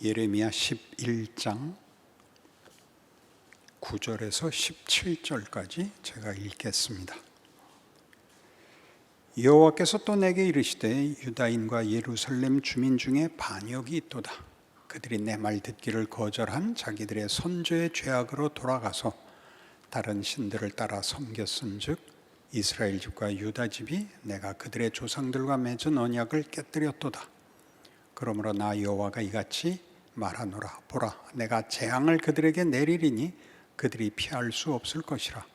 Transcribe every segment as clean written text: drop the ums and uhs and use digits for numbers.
예레미야 11장 9절에서 17절까지 제가 읽겠습니다. 여호와께서 또 내게 이르시되 유다인과 예루살렘 주민 중에 반역이 있도다. 그들이 내 말 듣기를 거절한 자기들의 선조의 죄악으로 돌아가서 다른 신들을 따라 섬겼은즉 이스라엘 집과 유다 집이 내가 그들의 조상들과 맺은 언약을 깨뜨렸도다. 그러므로 나 여호와가 이같이 말하노라. 보라, 내가 재앙을 그들에게 내리리니 그들이 피할 수 없을 것이라.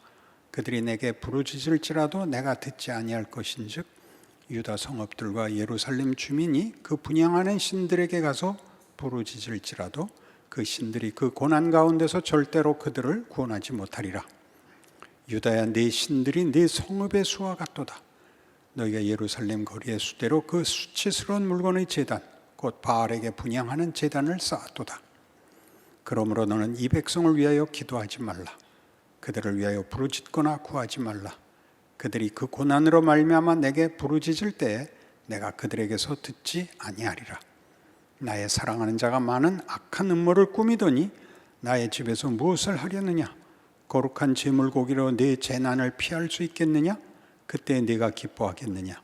그들이 내게 부르짖을지라도 내가 듣지 아니할 것인즉 유다 성읍들과 예루살렘 주민이 그 분향하는 신들에게 가서 부르짖을지라도 그 신들이 그 고난 가운데서 절대로 그들을 구원하지 못하리라. 유다야, 네 신들이 네 성읍의 수와 같도다. 너희가 예루살렘 거리의 수대로 그 수치스러운 물건의 제단 곧 바알에게 분향하는 제단을 쌓았도다. 그러므로 너는 이 백성을 위하여 기도하지 말라. 그들을 위하여 부르짖거나 구하지 말라. 그들이 그 고난으로 말미암아 내게 부르짖을 때에 내가 그들에게서 듣지 아니하리라. 나의 사랑하는 자가 많은 악한 음모를 꾸미더니 나의 집에서 무엇을 하려느냐? 거룩한 제물고기로 네 재난을 피할 수 있겠느냐? 그때 네가 기뻐하겠느냐?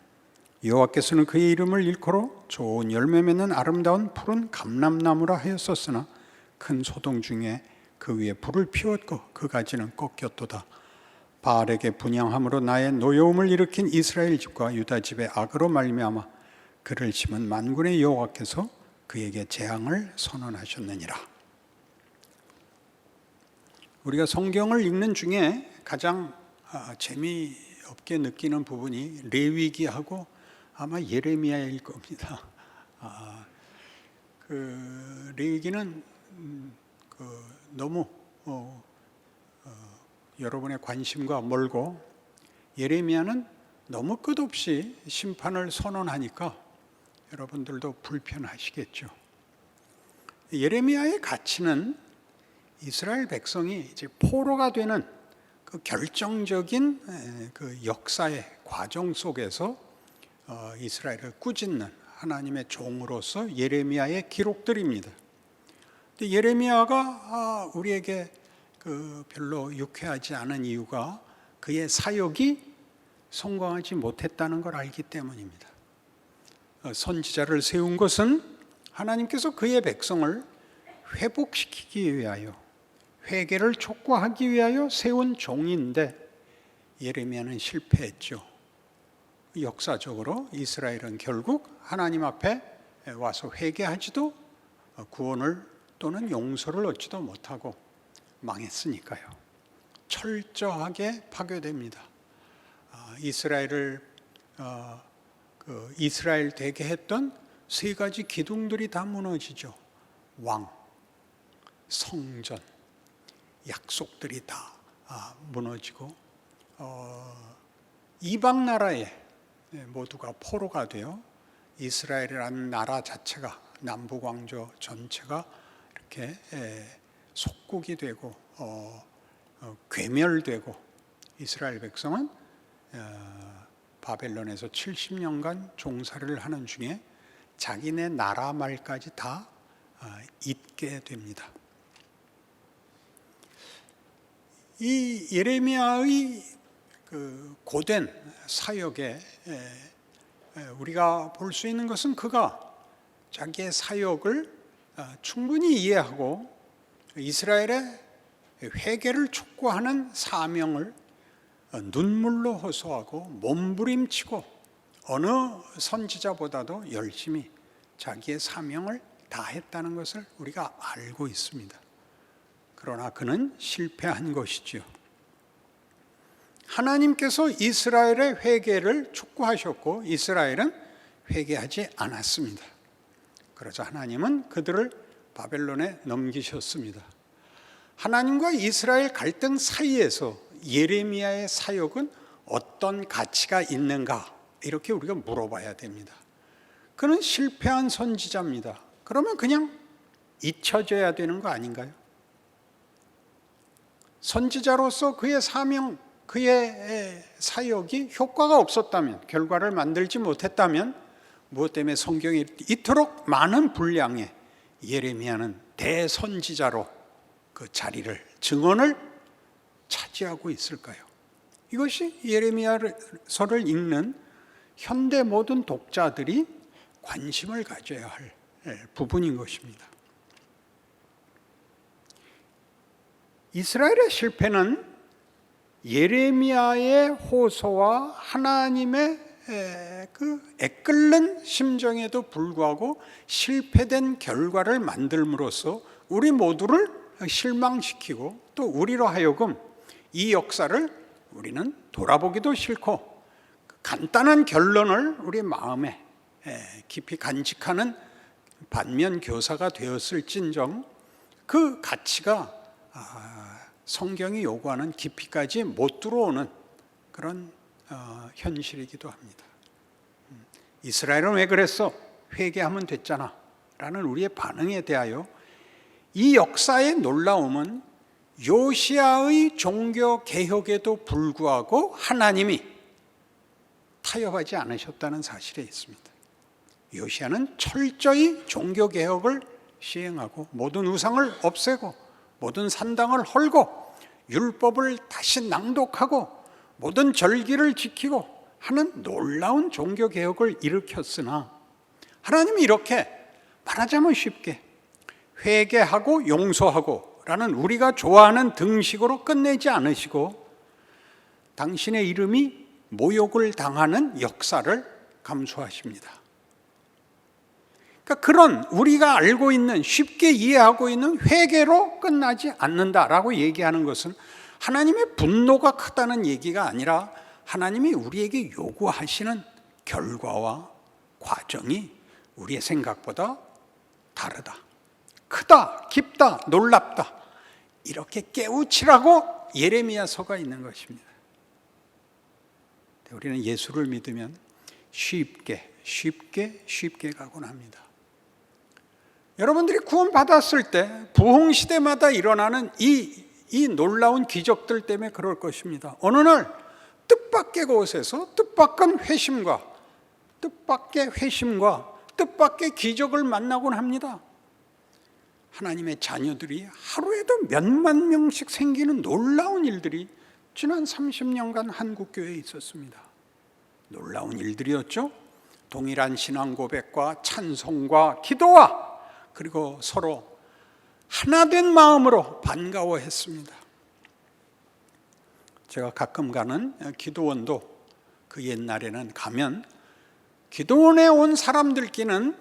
여호와께서는 그의 이름을 일컬어 좋은 열매 맺는 아름다운 푸른 감람나무라 하였었으나 큰 소동 중에 그 위에 불을 피웠고 그 가지는 꺾였도다. 바알에게 분향함으로 나의 노여움을 일으킨 이스라엘 집과 유다 집의 악으로 말미암아 그를 심은 만군의 여호와께서 그에게 재앙을 선언하셨느니라. 우리가 성경을 읽는 중에 가장 재미없게 느끼는 부분이 레위기하고 아마 예레미야일 겁니다. 레위기는 너무 여러분의 관심과 멀고 예레미야는 너무 끝없이 심판을 선언하니까 여러분들도 불편하시겠죠. 예레미야의 가치는 이스라엘 백성이 이제 포로가 되는 그 결정적인 그 역사의 과정 속에서 이스라엘을 꾸짖는 하나님의 종으로서 예레미야의 기록들입니다. 근데 예레미야가 우리에게 별로 유쾌하지 않은 이유가 그의 사역이 성공하지 못했다는 걸 알기 때문입니다. 선지자를 세운 것은 하나님께서 그의 백성을 회복시키기 위하여, 회개를 촉구하기 위하여 세운 종인데 예레미야는 실패했죠. 역사적으로 이스라엘은 결국 하나님 앞에 와서 회개하지도 구원을 또는 용서를 얻지도 못하고 망했으니까요. 철저하게 파괴됩니다. 이스라엘을 이스라엘 되게 했던 세 가지 기둥들이 다 무너지죠. 왕, 성전, 약속들이 다 무너지고 이방 나라에 모두가 포로가 되어 이스라엘이라는 나라 자체가, 남북 왕조 전체가 이렇게 속국이 되고 괴멸되고 이스라엘 백성은 바벨론에서 70년간 종살이를 하는 중에 자기네 나라 말까지 다 잊게 됩니다. 이 예레미야의 그 고된 사역에 우리가 볼 수 있는 것은 그가 자기의 사역을 충분히 이해하고 이스라엘의 회개를 촉구하는 사명을 눈물로 호소하고 몸부림치고 어느 선지자보다도 열심히 자기의 사명을 다했다는 것을 우리가 알고 있습니다. 그러나 그는 실패한 것이지요. 하나님께서 이스라엘의 회개를 촉구하셨고 이스라엘은 회개하지 않았습니다. 그러자 하나님은 그들을 바벨론에 넘기셨습니다. 하나님과 이스라엘 갈등 사이에서 예레미야의 사역은 어떤 가치가 있는가? 이렇게 우리가 물어봐야 됩니다. 그는 실패한 선지자입니다. 그러면 그냥 잊혀져야 되는 거 아닌가요? 선지자로서 그의 사명, 그의 사역이 효과가 없었다면, 결과를 만들지 못했다면 무엇 때문에 성경이 이토록 많은 분량의 예레미야는 대선지자로 그 자리를, 증언을 차지하고 있을까요? 이것이 예레미야서를 읽는 현대 모든 독자들이 관심을 가져야 할 부분인 것입니다. 이스라엘의 실패는 예레미야의 호소와 하나님의 그 애끓는 심정에도 불구하고 실패된 결과를 만들므로써 우리 모두를 실망시키고 또 우리로 하여금 이 역사를 우리는 돌아보기도 싫고 간단한 결론을 우리 마음에 깊이 간직하는 반면 교사가 되었을진정 그 가치가 성경이 요구하는 깊이까지 못 들어오는 그런 현실이기도 합니다. 이스라엘은 왜 그랬어? 회개하면 됐잖아 라는 우리의 반응에 대하여 이 역사의 놀라움은 요시야의 종교 개혁에도 불구하고 하나님이 타협하지 않으셨다는 사실에 있습니다. 요시야는 철저히 종교 개혁을 시행하고 모든 우상을 없애고 모든 산당을 헐고 율법을 다시 낭독하고 모든 절기를 지키고 하는 놀라운 종교 개혁을 일으켰으나 하나님이 이렇게 말하자면 쉽게 회개하고 용서하고 라는 우리가 좋아하는 등식으로 끝내지 않으시고 당신의 이름이 모욕을 당하는 역사를 감수하십니다. 그러니까 그런 우리가 알고 있는, 쉽게 이해하고 있는 회개로 끝나지 않는다라고 얘기하는 것은 하나님의 분노가 크다는 얘기가 아니라 하나님이 우리에게 요구하시는 결과와 과정이 우리의 생각보다 다르다, 크다, 깊다, 놀랍다, 이렇게 깨우치라고 예레미야서가 있는 것입니다. 우리는 예수를 믿으면 쉽게 가곤 합니다. 여러분들이 구원받았을 때 부흥시대마다 일어나는 이 놀라운 기적들 때문에 그럴 것입니다. 어느 날 뜻밖의 곳에서 뜻밖의 회심과 뜻밖의 기적을 만나곤 합니다. 하나님의 자녀들이 하루에도 몇만 명씩 생기는 놀라운 일들이 지난 30년간 한국교회에 있었습니다. 놀라운 일들이었죠. 동일한 신앙 고백과 찬송과 기도와 그리고 서로 하나된 마음으로 반가워했습니다. 제가 가끔 가는 기도원도 그 옛날에는 가면 기도원에 온 사람들끼리는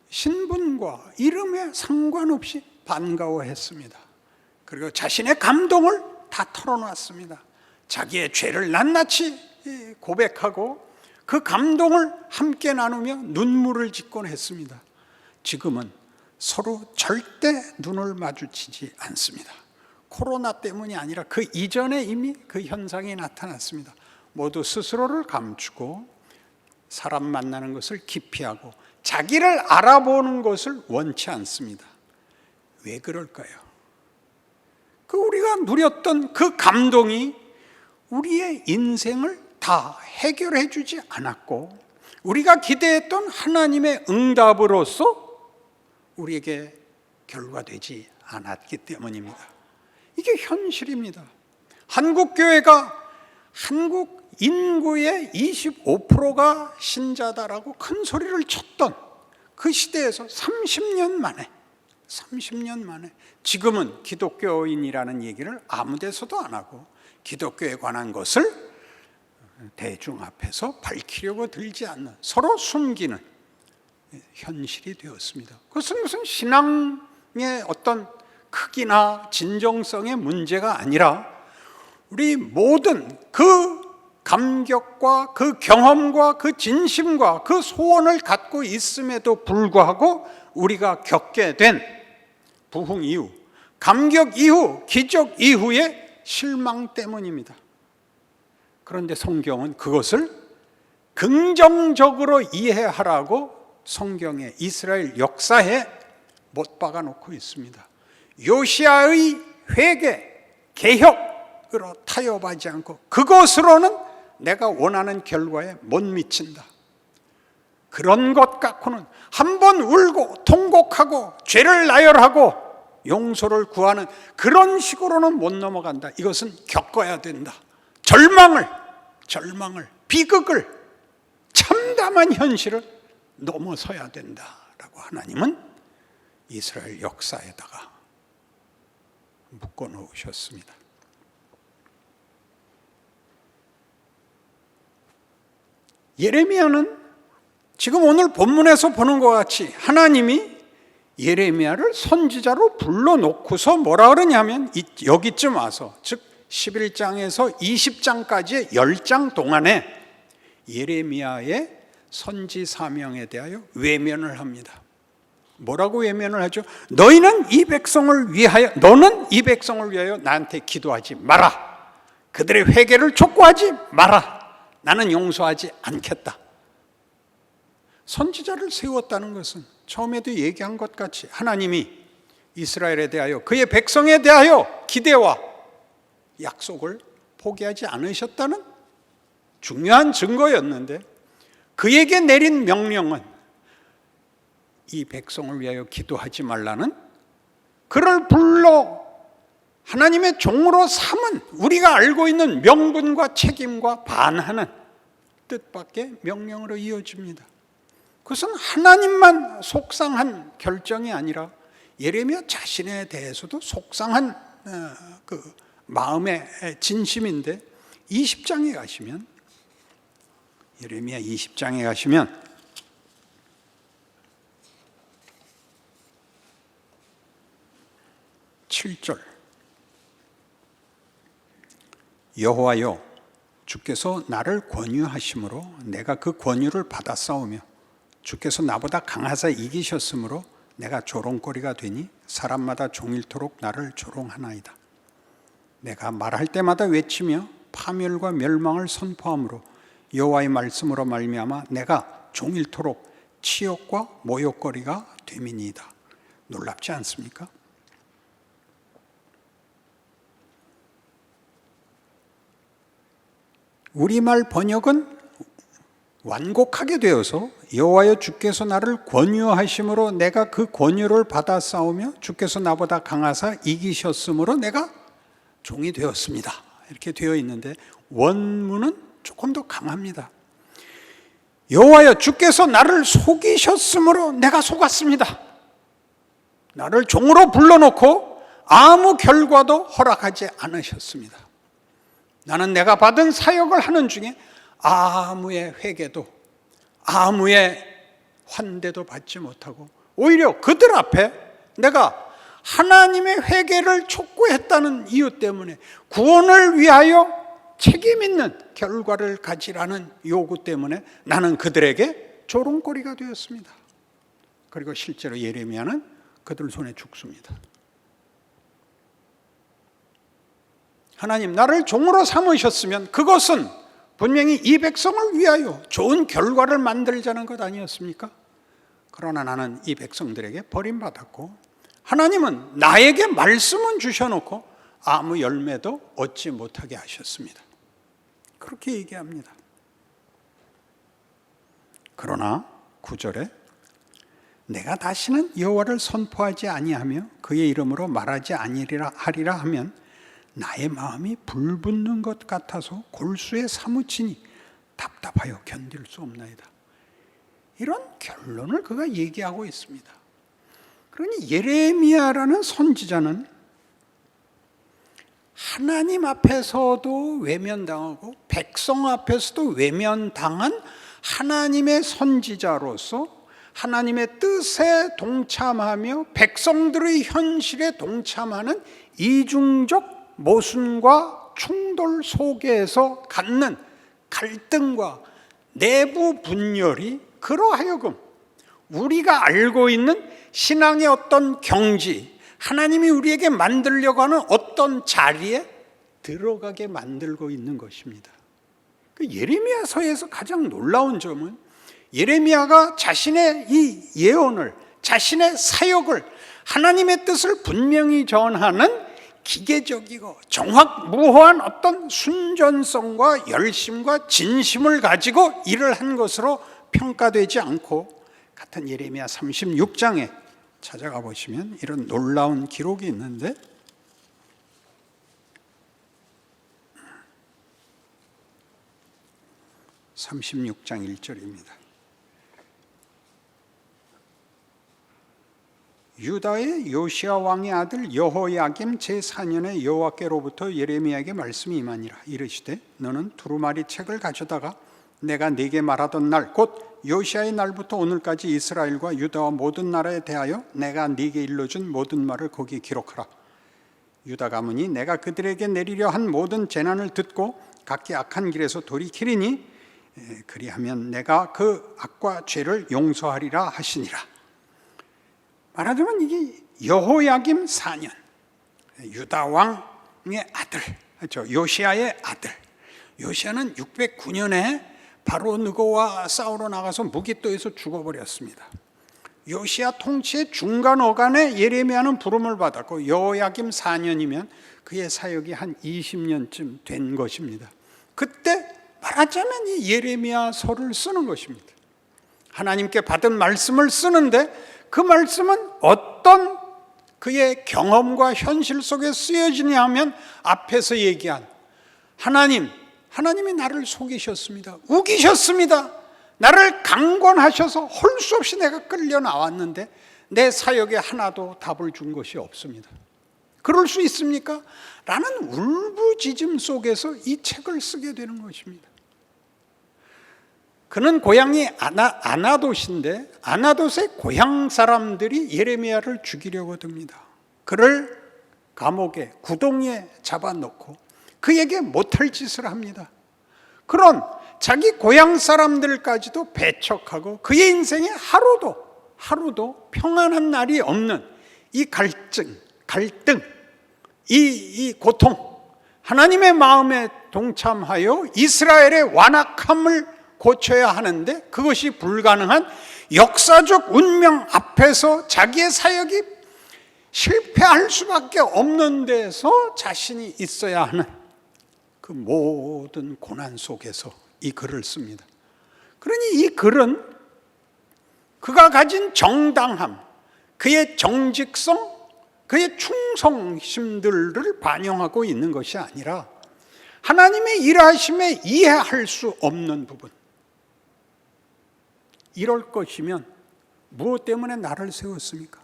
신분과 이름에 상관없이 반가워했습니다. 그리고 자신의 감동을 다 털어놨습니다. 자기의 죄를 낱낱이 고백하고 그 감동을 함께 나누며 눈물을 짓곤 했습니다. 지금은 서로 절대 눈을 마주치지 않습니다. 코로나 때문이 아니라 그 이전에 이미 그 현상이 나타났습니다. 모두 스스로를 감추고 사람 만나는 것을 기피하고 자기를 알아보는 것을 원치 않습니다. 왜 그럴까요? 그 우리가 누렸던 그 감동이 우리의 인생을 다 해결해 주지 않았고 우리가 기대했던 하나님의 응답으로서 우리에게 결과되지 않았기 때문입니다. 이게 현실입니다. 한국교회가 한국 인구의 25%가 신자다라고 큰 소리를 쳤던 그 시대에서 30년 만에 지금은 기독교인이라는 얘기를 아무 데서도 안 하고 기독교에 관한 것을 대중 앞에서 밝히려고 들지 않는, 서로 숨기는 현실이 되었습니다. 그것은 무슨 신앙의 어떤 크기나 진정성의 문제가 아니라 우리 모든 그 감격과 그 경험과 그 진심과 그 소원을 갖고 있음에도 불구하고 우리가 겪게 된 부흥 이후, 감격 이후, 기적 이후의 실망 때문입니다. 그런데 성경은 그것을 긍정적으로 이해하라고 성경의 이스라엘 역사에 못 박아 놓고 있습니다. 요시야의 회개, 개혁으로 타협하지 않고 그것으로는 내가 원하는 결과에 못 미친다. 그런 것 갖고는 한 번 울고 통곡하고 죄를 나열하고 용서를 구하는 그런 식으로는 못 넘어간다. 이것은 겪어야 된다. 절망을, 비극을, 참담한 현실을 넘어서야 된다라고 하나님은 이스라엘 역사에다가 묶어 놓으셨습니다. 예레미야는 지금 오늘 본문에서 보는 것 같이 하나님이 예레미야를 선지자로 불러놓고서 뭐라 그러냐면 여기쯤 와서, 즉 11장에서 20장까지의 10장 동안에 예레미야의 선지 사명에 대하여 외면을 합니다. 뭐라고 외면을 하죠? 너는 이 백성을 위하여 나한테 기도하지 마라. 그들의 회개를 촉구하지 마라. 나는 용서하지 않겠다. 선지자를 세웠다는 것은 처음에도 얘기한 것 같이 하나님이 이스라엘에 대하여, 그의 백성에 대하여 기대와 약속을 포기하지 않으셨다는 중요한 증거였는데, 그에게 내린 명령은 이 백성을 위하여 기도하지 말라는, 그를 불러 하나님의 종으로 삼은 우리가 알고 있는 명분과 책임과 반하는 뜻밖의 명령으로 이어집니다. 그것은 하나님만 속상한 결정이 아니라 예레미야 자신에 대해서도 속상한 그 마음의 진심인데, 20장에 가시면, 예레미야 20장에 가시면 7절, 여호와여 주께서 나를 권유하심으로 내가 그 권유를 받아싸우며 주께서 나보다 강하사 이기셨으므로 내가 조롱거리가 되니 사람마다 종일토록 나를 조롱하나이다. 내가 말할 때마다 외치며 파멸과 멸망을 선포함으로 여호와의 말씀으로 말미암아 내가 종일토록 치욕과 모욕거리가 됨이니이다. 놀랍지 않습니까? 우리말 번역은 완곡하게 되어서 여호와여 주께서 나를 권유하심으로 내가 그 권유를 받아 싸우며 주께서 나보다 강하사 이기셨으므로 내가 종이 되었습니다. 이렇게 되어 있는데 원문은 조금 더 강합니다. 여호와여 주께서 나를 속이셨으므로 내가 속았습니다. 나를 종으로 불러놓고 아무 결과도 허락하지 않으셨습니다. 나는 내가 받은 사역을 하는 중에 아무의 회개도 아무의 환대도 받지 못하고 오히려 그들 앞에 내가 하나님의 회개를 촉구했다는 이유 때문에 구원을 위하여 책임 있는 결과를 가지라는 요구 때문에 나는 그들에게 조롱거리가 되었습니다. 그리고 실제로 예레미야는 그들 손에 죽습니다. 하나님, 나를 종으로 삼으셨으면 그것은 분명히 이 백성을 위하여 좋은 결과를 만들자는 것 아니었습니까? 그러나 나는 이 백성들에게 버림받았고 하나님은 나에게 말씀은 주셔놓고 아무 열매도 얻지 못하게 하셨습니다. 그렇게 얘기합니다. 그러나 9절에 내가 다시는 여호와를 선포하지 아니하며 그의 이름으로 말하지 아니하리라 하리라 하면 나의 마음이 불붙는 것 같아서 골수에 사무치니 답답하여 견딜 수 없나이다. 이런 결론을 그가 얘기하고 있습니다. 그러니 예레미야라는 선지자는 하나님 앞에서도 외면당하고 백성 앞에서도 외면당한 하나님의 선지자로서 하나님의 뜻에 동참하며 백성들의 현실에 동참하는 이중적 모순과 충돌 속에서 갖는 갈등과 내부 분열이 그러하여금 우리가 알고 있는 신앙의 어떤 경지, 하나님이 우리에게 만들려고 하는 어떤 자리에 들어가게 만들고 있는 것입니다. 그 예레미야서에서 가장 놀라운 점은 예레미야가 자신의 이 예언을, 자신의 사역을, 하나님의 뜻을 분명히 전하는 기계적이고 정확무호한 어떤 순전성과 열심과 진심을 가지고 일을 한 것으로 평가되지 않고 같은 예레미야 36장에 찾아가 보시면 이런 놀라운 기록이 있는데, 36장 1절입니다. 유다의 요시야 왕의 아들 여호야김 제4년에 여호와께로부터 예레미야에게 말씀이 임하니라. 이르시되 너는 두루마리 책을 가져다가 내가 네게 말하던 날 곧 요시야의 날부터 오늘까지 이스라엘과 유다와 모든 나라에 대하여 내가 네게 일러준 모든 말을 거기에 기록하라. 유다 가문이 내가 그들에게 내리려 한 모든 재난을 듣고 각기 악한 길에서 돌이키리니 그리하면 내가 그 악과 죄를 용서하리라 하시니라. 말하자면 이게 여호야김 4년, 유다 왕의 아들, 그렇죠? 요시야의 아들. 요시야는 609년에 바로 느고와 싸우러 나가서 무기또에서 죽어버렸습니다. 요시야 통치의 중간 어간에 예레미야는 부름을 받았고, 여호야김 4년이면 그의 사역이 한 20년쯤 된 것입니다. 그때 말하자면 이 예레미야서를 쓰는 것입니다. 하나님께 받은 말씀을 쓰는데 그 말씀은 어떤 그의 경험과 현실 속에 쓰여지냐 하면 앞에서 얘기한 하나님이 나를 속이셨습니다. 우기셨습니다. 나를 강권하셔서 할 수 없이 내가 끌려 나왔는데 내 사역에 하나도 답을 준 것이 없습니다. 그럴 수 있습니까? 라는 울부짖음 속에서 이 책을 쓰게 되는 것입니다. 그는 고향이 아나돗인데 아나돗의 고향 사람들이 예레미야를 죽이려고 듭니다. 그를 감옥에 구덩이에 잡아놓고 그에게 못할 짓을 합니다. 그런 자기 고향 사람들까지도 배척하고 그의 인생에 하루도 평안한 날이 없는 이 갈등, 이 고통, 하나님의 마음에 동참하여 이스라엘의 완악함을 고쳐야 하는데 그것이 불가능한 역사적 운명 앞에서 자기의 사역이 실패할 수밖에 없는 데서 자신이 있어야 하는 그 모든 고난 속에서 이 글을 씁니다. 그러니 이 글은 그가 가진 정당함, 그의 정직성, 그의 충성심들을 반영하고 있는 것이 아니라 하나님의 일하심에 이해할 수 없는 부분, 이럴 것이면 무엇 때문에 나를 세웠습니까?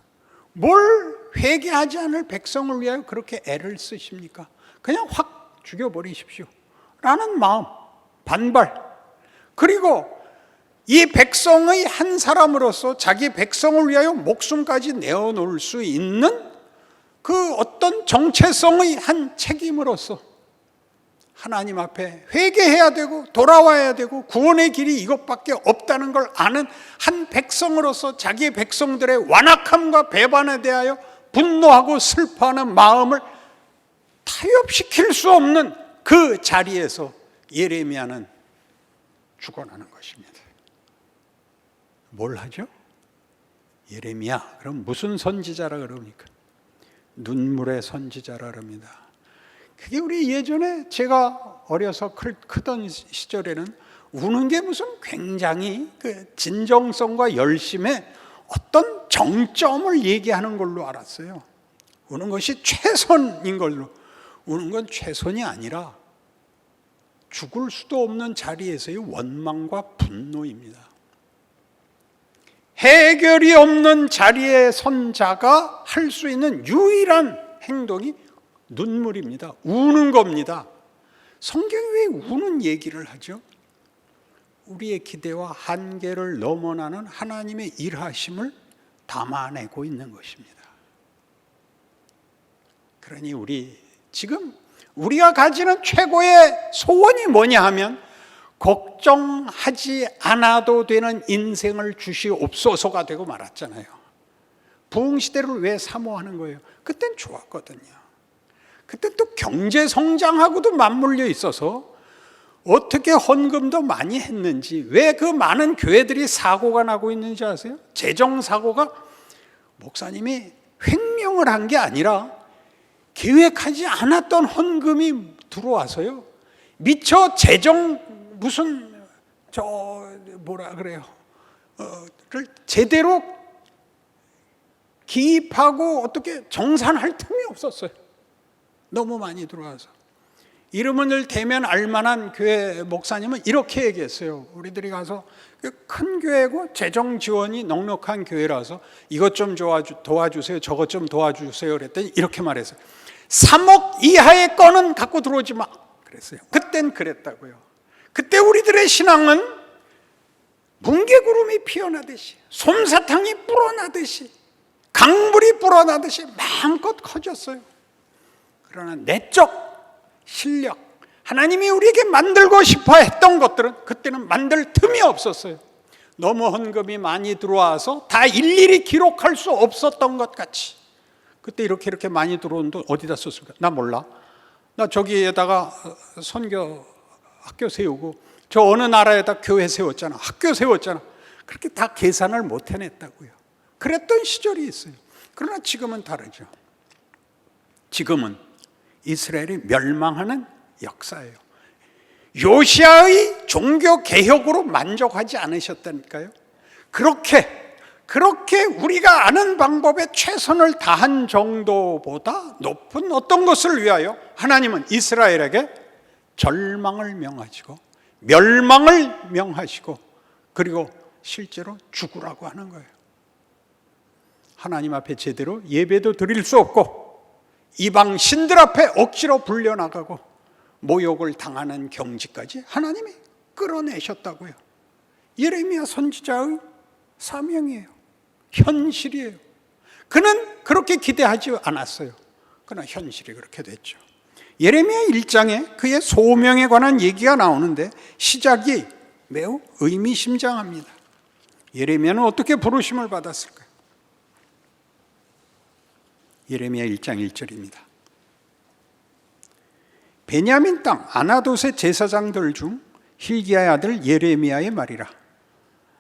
뭘 회개하지 않을 백성을 위하여 그렇게 애를 쓰십니까? 그냥 확 죽여버리십시오 라는 마음, 반발. 그리고 이 백성의 한 사람으로서 자기 백성을 위하여 목숨까지 내어놓을 수 있는 그 어떤 정체성의 한 책임으로서 하나님 앞에 회개해야 되고 돌아와야 되고 구원의 길이 이것밖에 없다는 걸 아는 한 백성으로서 자기의 백성들의 완악함과 배반에 대하여 분노하고 슬퍼하는 마음을 타협시킬 수 없는 그 자리에서 예레미야는 죽어나는 것입니다. 뭘 하죠? 예레미야, 그럼 무슨 선지자라 그럽니까? 눈물의 선지자라 그럽니다. 그게 우리 예전에 제가 어려서 크던 시절에는 우는 게 무슨 굉장히 그 진정성과 열심의 어떤 정점을 얘기하는 걸로 알았어요. 우는 것이 최선인 걸로. 우는 건 최선이 아니라 죽을 수도 없는 자리에서의 원망과 분노입니다. 해결이 없는 자리에 선 자가 할 수 있는 유일한 행동이 눈물입니다. 우는 겁니다. 성경이 왜 우는 얘기를 하죠? 우리의 기대와 한계를 넘어나는 하나님의 일하심을 담아내고 있는 것입니다. 그러니 지금 우리가 가지는 최고의 소원이 뭐냐 하면 걱정하지 않아도 되는 인생을 주시옵소서가 되고 말았잖아요. 부흥시대를 왜 사모하는 거예요? 그땐 좋았거든요. 그때 또 경제 성장하고도 맞물려 있어서 어떻게 헌금도 많이 했는지, 왜 그 많은 교회들이 사고가 나고 있는지 아세요? 재정 사고가 목사님이 횡령을 한 게 아니라 계획하지 않았던 헌금이 들어와서요. 미처 재정 뭐라 그래요? 제대로 기입하고 어떻게 정산할 틈이 없었어요. 너무 많이 들어와서. 이름을 대면 알만한 교회 목사님은 이렇게 얘기했어요. 우리들이 가서 큰 교회고 재정 지원이 넉넉한 교회라서 이것 좀 도와주세요, 저것 좀 도와주세요 그랬더니 이렇게 말했어요. 3억 이하의 건은 갖고 들어오지 마 그랬어요. 그땐 그랬다고요. 그때 우리들의 신앙은 뭉게구름이 피어나듯이, 솜사탕이 불어나듯이, 강물이 불어나듯이 마음껏 커졌어요. 그러나 내적 실력, 하나님이 우리에게 만들고 싶어 했던 것들은 그때는 만들 틈이 없었어요. 너무 헌금이 많이 들어와서 다 일일이 기록할 수 없었던 것 같이. 그때 이렇게 많이 들어온 돈 어디다 썼을까? 나 몰라. 나 저기에다가 선교 학교 세우고 저 어느 나라에다 교회 세웠잖아, 학교 세웠잖아. 그렇게 다 계산을 못 해냈다고요. 그랬던 시절이 있어요. 그러나 지금은 다르죠. 지금은 이스라엘이 멸망하는 역사예요. 요시아의 종교 개혁으로 만족하지 않으셨다니까요. 그렇게 우리가 아는 방법에 최선을 다한 정도보다 높은 어떤 것을 위하여 하나님은 이스라엘에게 절망을 명하시고 멸망을 명하시고 그리고 실제로 죽으라고 하는 거예요. 하나님 앞에 제대로 예배도 드릴 수 없고 이방 신들 앞에 억지로 불려나가고 모욕을 당하는 경지까지 하나님이 끌어내셨다고요. 예레미야 선지자의 사명이에요. 현실이에요. 그는 그렇게 기대하지 않았어요. 그러나 현실이 그렇게 됐죠. 예레미야 1장에 그의 소명에 관한 얘기가 나오는데 시작이 매우 의미심장합니다. 예레미야는 어떻게 부르심을 받았을까요? 예레미야 1장 1절입니다. 베냐민 땅 아나돗의 제사장들 중 힐기야의 아들 예레미야의 말이라.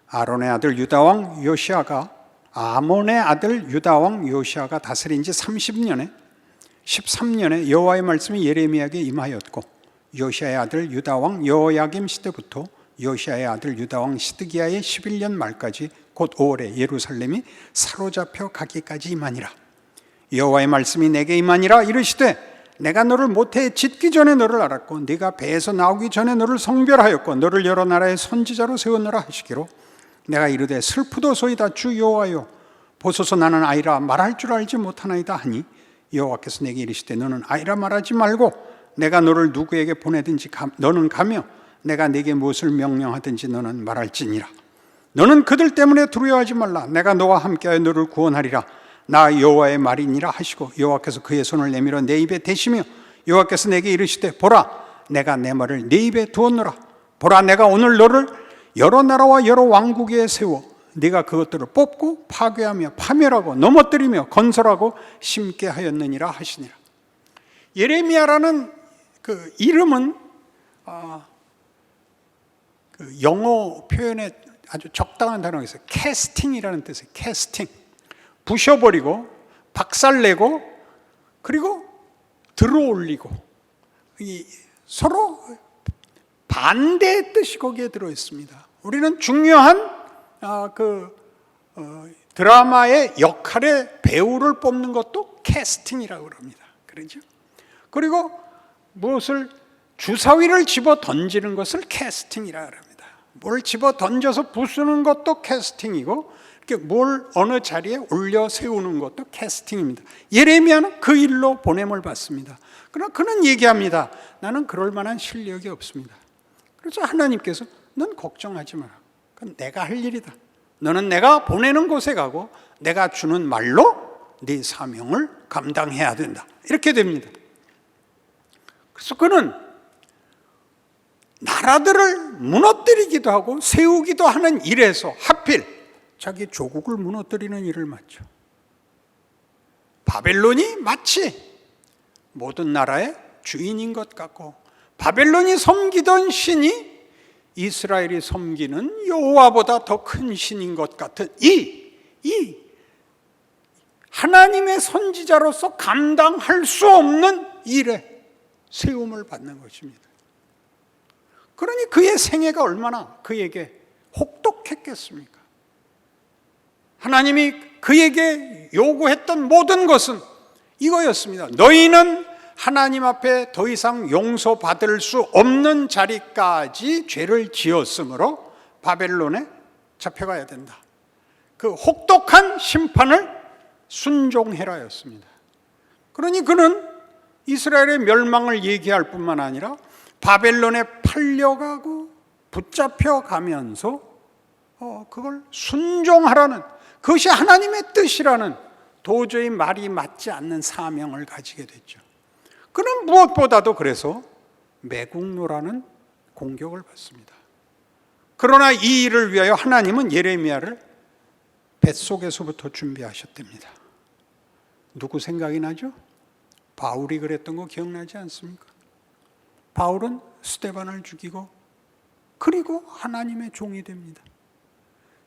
아론의 아들 유다왕 요시아가 아몬의 아들 유다왕 요시아가 다스린 지 13년에 여호와의 말씀이 예레미야에게 임하였고 요시아의 아들 유다왕 여호야김 시대부터 요시아의 아들 유다왕 시드기야의 11년 말까지 곧 5월에 예루살렘이 사로잡혀 가기까지 임하니라. 여호와의 말씀이 내게 임하니라. 이르시되 내가 너를 모태에 짓기 전에 너를 알았고 네가 배에서 나오기 전에 너를 성별하였고 너를 여러 나라의 선지자로 세우노라 하시기로 내가 이르되 슬프도소이다 주 여호와여 보소서 나는 아이라 말할 줄 알지 못하나이다 하니 여호와께서 내게 이르시되 너는 아이라 말하지 말고 내가 너를 누구에게 보내든지 너는 가며 내가 네게 무엇을 명령하든지 너는 말할지니라. 너는 그들 때문에 두려워하지 말라. 내가 너와 함께하여 너를 구원하리라. 나 여호와의 말이니라 하시고 여호와께서 그의 손을 내밀어 내 입에 대시며 여호와께서 내게 이르시되 보라 내가 내 말을 내 입에 두었노라. 보라 내가 오늘 너를 여러 나라와 여러 왕국에 세워 네가 그것들을 뽑고 파괴하며 파멸하고 넘어뜨리며 건설하고 심게 하였느니라 하시니라. 예레미야라는 그 이름은 그 영어 표현에 아주 적당한 단어가 있어요. 캐스팅이라는 뜻이에요. 캐스팅. 부셔버리고 박살내고 그리고 들어올리고 서로 반대의 뜻이 거기에 들어있습니다. 우리는 중요한 드라마의 역할의 배우를 뽑는 것도 캐스팅이라고 합니다. 그렇죠? 그리고 무엇을 주사위를 집어 던지는 것을 캐스팅이라고 합니다. 뭘 집어 던져서 부수는 것도 캐스팅이고 뭘 어느 자리에 올려 세우는 것도 캐스팅입니다. 예레미야는 그 일로 보냄을 받습니다. 그러나 그는 얘기합니다. 나는 그럴 만한 실력이 없습니다. 그래서 하나님께서 넌 걱정하지 마라. 그건 내가 할 일이다. 너는 내가 보내는 곳에 가고 내가 주는 말로 네 사명을 감당해야 된다. 이렇게 됩니다. 그래서 그는 나라들을 무너뜨리기도 하고 세우기도 하는 일에서 하필 자기 조국을 무너뜨리는 일을 맡죠. 바벨론이 마치 모든 나라의 주인인 것 같고 바벨론이 섬기던 신이 이스라엘이 섬기는 여호와보다 더 큰 신인 것 같은 이 하나님의 선지자로서 감당할 수 없는 일에 세움을 받는 것입니다. 그러니 그의 생애가 얼마나 그에게 혹독했겠습니까? 하나님이 그에게 요구했던 모든 것은 이거였습니다. 너희는 하나님 앞에 더 이상 용서받을 수 없는 자리까지 죄를 지었으므로 바벨론에 잡혀가야 된다. 그 혹독한 심판을 순종해라였습니다. 그러니 그는 이스라엘의 멸망을 얘기할 뿐만 아니라 바벨론에 팔려가고 붙잡혀가면서 그걸 순종하라는, 그것이 하나님의 뜻이라는 도저히 말이 맞지 않는 사명을 가지게 됐죠. 그는 무엇보다도 그래서 매국노라는 공격을 받습니다. 그러나 이 일을 위하여 하나님은 예레미야를 뱃속에서부터 준비하셨답니다. 누구 생각이 나죠? 바울이 그랬던 거 기억나지 않습니까? 바울은 스데반을 죽이고 그리고 하나님의 종이 됩니다.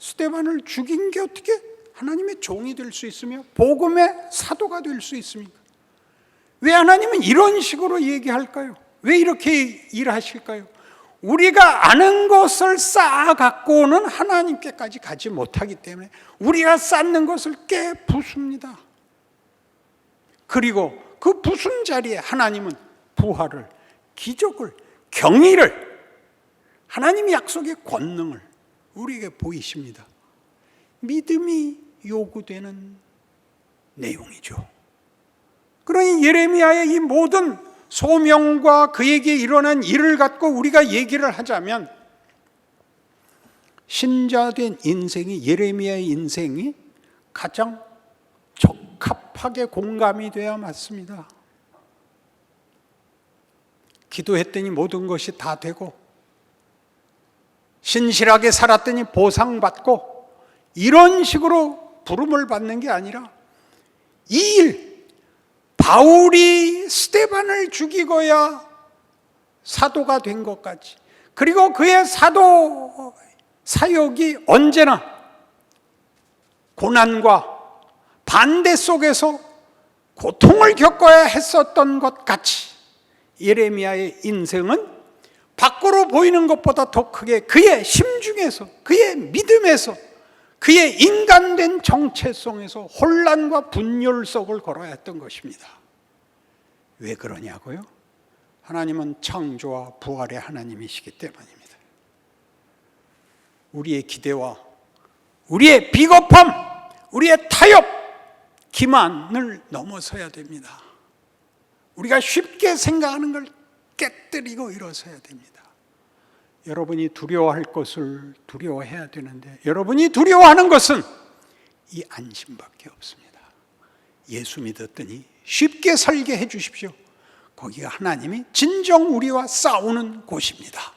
스데반을 죽인 게 어떻게 하나님의 종이 될 수 있으며 복음의 사도가 될 수 있습니까? 왜 하나님은 이런 식으로 얘기할까요? 왜 이렇게 일하실까요? 우리가 아는 것을 쌓아 갖고는 하나님께까지 가지 못하기 때문에 우리가 쌓는 것을 깨부숩니다. 그리고 그 부순 자리에 하나님은 부활을, 기적을, 경의를, 하나님의 약속의 권능을 우리에게 보이십니다. 믿음이 요구되는 내용이죠. 그러니 예레미야의 이 모든 소명과 그에게 일어난 일을 갖고 우리가 얘기를 하자면 신자된 인생이, 예레미야의 인생이 가장 적합하게 공감이 돼야 맞습니다. 기도했더니 모든 것이 다 되고 신실하게 살았더니 보상받고 이런 식으로 부름을 받는 게 아니라 이 일, 바울이 스데반을 죽이고야 사도가 된 것까지, 그리고 그의 사도 사역이 언제나 고난과 반대 속에서 고통을 겪어야 했었던 것 같이 예레미야의 인생은 밖으로 보이는 것보다 더 크게 그의 심중에서, 그의 믿음에서, 그의 인간된 정체성에서 혼란과 분열 속을 걸어야 했던 것입니다. 왜 그러냐고요? 하나님은 창조와 부활의 하나님이시기 때문입니다. 우리의 기대와 우리의 비겁함, 우리의 타협, 기만을 넘어서야 됩니다. 우리가 쉽게 생각하는 걸 깨뜨리고 일어서야 됩니다. 여러분이 두려워할 것을 두려워해야 되는데 여러분이 두려워하는 것은 이 안심밖에 없습니다. 예수 믿었더니 쉽게 살게 해 주십시오. 거기가 하나님이 진정 우리와 싸우는 곳입니다.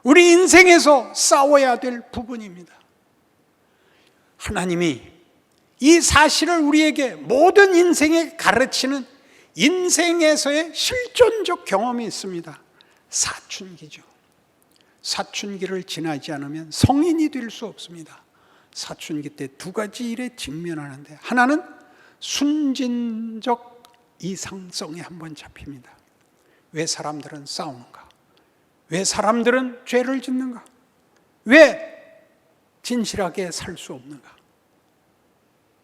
우리 인생에서 싸워야 될 부분입니다. 하나님이 이 사실을 우리에게 모든 인생에 가르치는 인생에서의 실존적 경험이 있습니다. 사춘기죠. 사춘기를 지나지 않으면 성인이 될 수 없습니다. 사춘기 때 두 가지 일에 직면하는데 하나는 순진적 이상성에 한번 잡힙니다. 왜 사람들은 싸우는가? 왜 사람들은 죄를 짓는가? 왜 진실하게 살 수 없는가?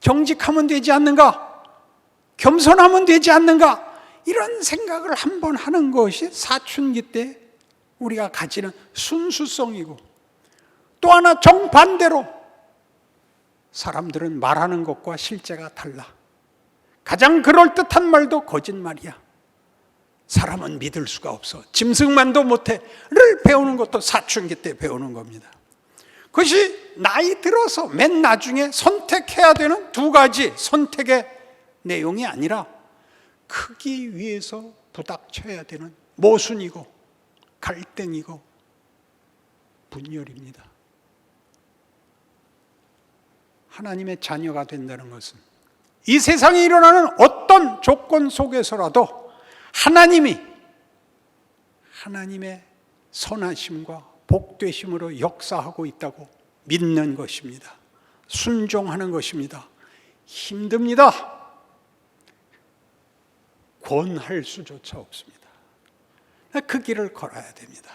정직하면 되지 않는가? 겸손하면 되지 않는가? 이런 생각을 한번 하는 것이 사춘기 때 우리가 가지는 순수성이고, 또 하나 정반대로 사람들은 말하는 것과 실제가 달라. 가장 그럴듯한 말도 거짓말이야. 사람은 믿을 수가 없어. 짐승만도 못해를 배우는 것도 사춘기 때 배우는 겁니다. 그것이 나이 들어서 맨 나중에 선택해야 되는 두 가지 선택의 내용이 아니라 크기 위해서 부닥쳐야 되는 모순이고 갈등이고 분열입니다. 하나님의 자녀가 된다는 것은 이 세상에 일어나는 어떤 조건 속에서라도 하나님의 선하심과 복되심으로 역사하고 있다고 믿는 것입니다. 순종하는 것입니다. 힘듭니다. 권할 수조차 없습니다. 그 길을 걸어야 됩니다.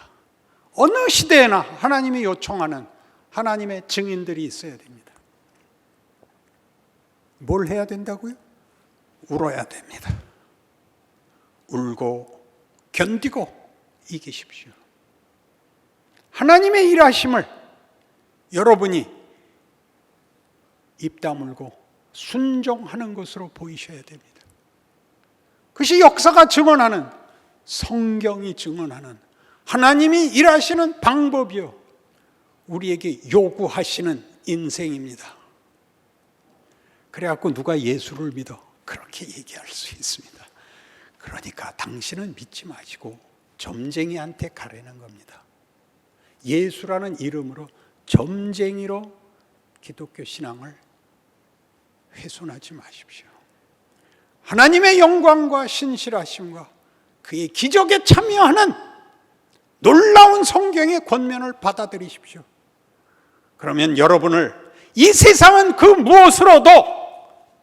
어느 시대에나 하나님이 요청하는 하나님의 증인들이 있어야 됩니다. 뭘 해야 된다고요? 울어야 됩니다. 울고 견디고 이기십시오. 하나님의 일하심을 여러분이 입 다물고 순종하는 것으로 보이셔야 됩니다. 그것이 역사가 증언하는, 성경이 증언하는 하나님이 일하시는 방법이요, 우리에게 요구하시는 인생입니다. 그래갖고 누가 예수를 믿어? 그렇게 얘기할 수 있습니다. 그러니까 당신은 믿지 마시고 점쟁이한테 가라는 겁니다. 예수라는 이름으로 점쟁이로 기독교 신앙을 훼손하지 마십시오. 하나님의 영광과 신실하심과 그의 기적에 참여하는 놀라운 성경의 권면을 받아들이십시오. 그러면 여러분을, 이 세상은 그 무엇으로도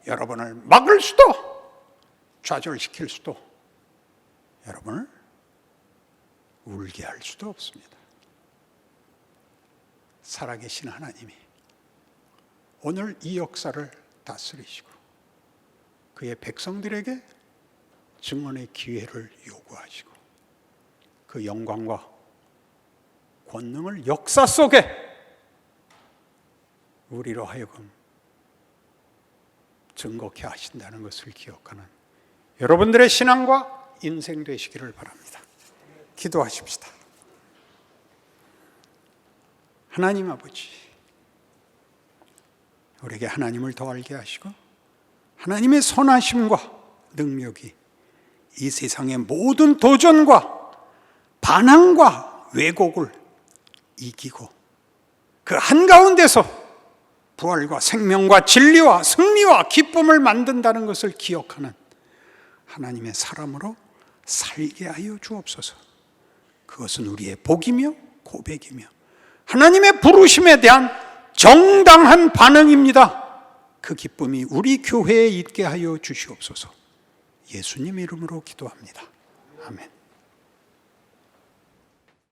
여러분을 막을 수도 좌절시킬 수도 여러분을 울게 할 수도 없습니다. 살아계신 하나님이 오늘 이 역사를 다스리시고 그의 백성들에게 증언의 기회를 요구하시고 그 영광과 권능을 역사 속에 우리로 하여금 증거케 하신다는 것을 기억하는 여러분들의 신앙과 인생 되시기를 바랍니다. 기도하십시다. 하나님 아버지, 우리에게 하나님을 더 알게 하시고 하나님의 선하심과 능력이 이 세상의 모든 도전과 반항과 왜곡을 이기고 그 한가운데서 부활과 생명과 진리와 승리와 기쁨을 만든다는 것을 기억하는 하나님의 사람으로 살게 하여 주옵소서. 그것은 우리의 복이며 고백이며 하나님의 부르심에 대한 정당한 반응입니다. 그 기쁨이 우리 교회에 있게 하여 주시옵소서. 예수님 이름으로 기도합니다. 아멘.